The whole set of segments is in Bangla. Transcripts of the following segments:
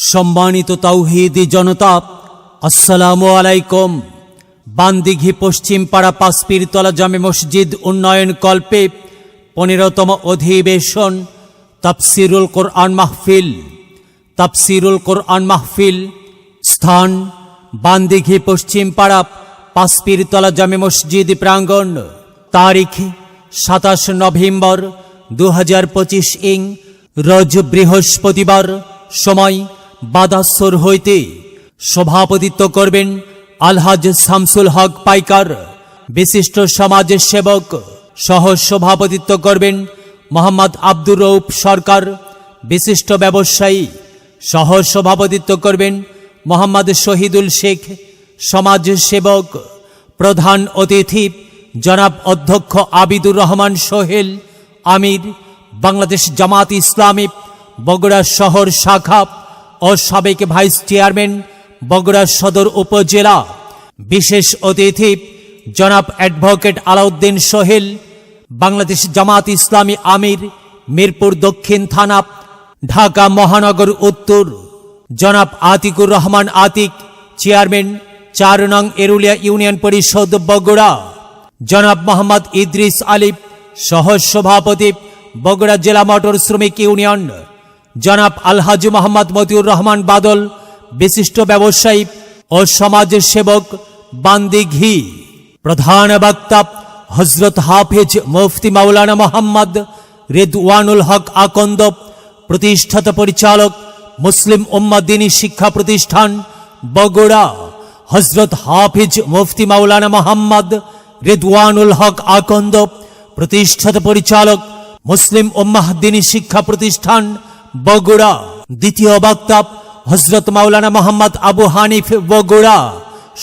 সম্মানিত তাওহীদি জনতা, আসসালামু আলাইকুম। বান্দিঘি পশ্চিম পাড়া পাঁচপীরতলা জামে মসজিদ উন্নয়ন কল্পে 15তম অধিবেশন তাফসিরুল কোরআন মাহফিল। তাফসিরুল কোরআন মাহফিল স্থান বান্দিঘি পশ্চিম পাড়া পাঁচপীরতলা জামে মসজিদ প্রাঙ্গণ। তারিখ 27 নভেম্বর 2025 ইং রোজ বৃহস্পতিবার। সময় বাদাসর হইতে। সভাপতিত্ব করবেন আলহাজ শামসুল হক পাইকার, বিশিষ্ট সমাজ সেবক। সহ সভাপতিত্ব করবেন মোহাম্মদ আব্দুর রউফ সরকার, বিশিষ্ট ব্যবসায়ী। সহ সভাপতিত্ব করবেন মোহাম্মদ শহীদুল শেখ, সমাজ সেবক। প্রধান অতিথি জনাব অধ্যক্ষ আবিদুর রহমান সোহেল, আমির, বাংলাদেশ জামাত ইসলামী বগুড়া শহর শাখা ও সাবেক ভাইস চেয়ারম্যান বগুড়া সদর উপজেলা। বিশেষ অতিথি জনাব অ্যাডভোকেট আলাউদ্দিন সোহেল, বাংলাদেশ জামাত ইসলামী আমির, মিরপুর দক্ষিণ থানা, ঢাকা মহানগর উত্তর। জনাব আতিকুর রহমান আতিক, চেয়ারম্যান 4 নং এরুলিয়া ইউনিয়ন পরিষদ বগুড়া। জনাব মোহাম্মদ ইদ্রিস আলিফ, সহ সভাপতি বগুড়া জেলা মোটর শ্রমিক ইউনিয়ন। জনাব আলহাজ মোহাম্মদ মতিউর রহমান বাদল, বিশিষ্ট ব্যবসায়ী ও সমাজ সেবক, বান্দিঘি। প্রধান বক্তা হযরত হাফেজ মুফতি মাওলানা মোহাম্মদ রিদওয়ানুল হক আকন্দ, প্রতিষ্ঠাতা পরিচালক মুসলিম উম্মাহ দ্বীনী শিক্ষা প্রতিষ্ঠান বগুড়া। হযরত হাফেজ মুফতি মাওলানা মোহাম্মদ রিদওয়ানুল হক আকন্দ, প্রতিষ্ঠাতা পরিচালক মুসলিম উম্মাহ দ্বীনী শিক্ষা প্রতিষ্ঠান বগুড়া। দ্বিতীয় বক্তা হযরত মাওলানা মোহাম্মদ আবু হানিফ বগুড়া,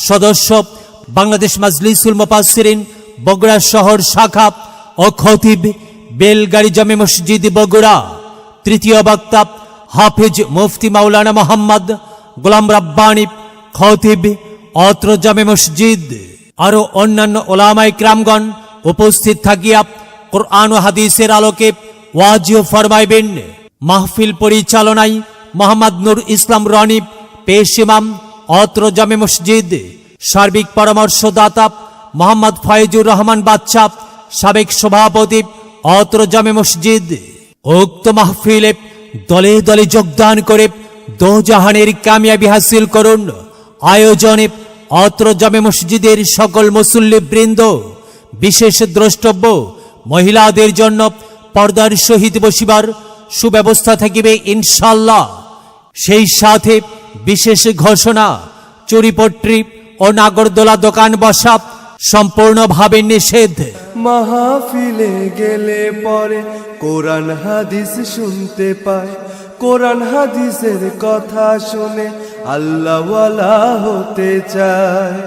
সদস্য বাংলাদেশ মাজলিসুল মুফাসসিরিন বগুড়া শহর শাখা ও খতিব বেলগাড়ি জামে মসজিদ বগুড়া। তৃতীয় বক্তা হাফেজ মুফতি মাওলানা মোহাম্মদ গোলাম রাব্বানী, খতিব অত্র জামে মসজিদ। আরো অন্যান্য ওলামায়ে কেরামগণ উপস্থিত থাকিয়া কোরআন ও হাদিসের আলোকে ওয়াজ ফরমাইবেন। মাহফিল পরিচালনায় মোহাম্মদ নূর ইসলাম রনি, পেশ ইমাম অত্র জামে মসজিদ। সার্বিক পরামর্শদাতা মোহাম্মদ ফয়জুর রহমান বাদশা, সাবেক সভাপতি অত্র জামে মসজিদ। উক্ত মাহফিলে দলে দলে যোগদান করে দোজাহানের কামিয়াবি হাসিল করুন। আয়োজনে অত্র জামে মসজিদের সকল মুসল্লি বৃন্দ, বিশেষ দ্রষ্টব্য মহিলাদের জন্য পর্দার সহিত বসিবার সুব্যবস্থা থাকিবে ইনশাআল্লাহ। সেই সাথে বিশেষ ঘোষণা, চুরিপট্রি ও নাগরদোলা দোকান বসা সম্পূর্ণভাবে নিষেধ। মাহফিলে গেলে পরে কোরআন হাদিস শুনতে পায়, কোরআন হাদিসের কথা শুনে আল্লাহওয়ালা হতে চায়।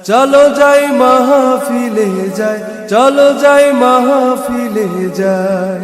চলো যাই মাহফিলে যাই, চলো যাই মাহফিলে যাই।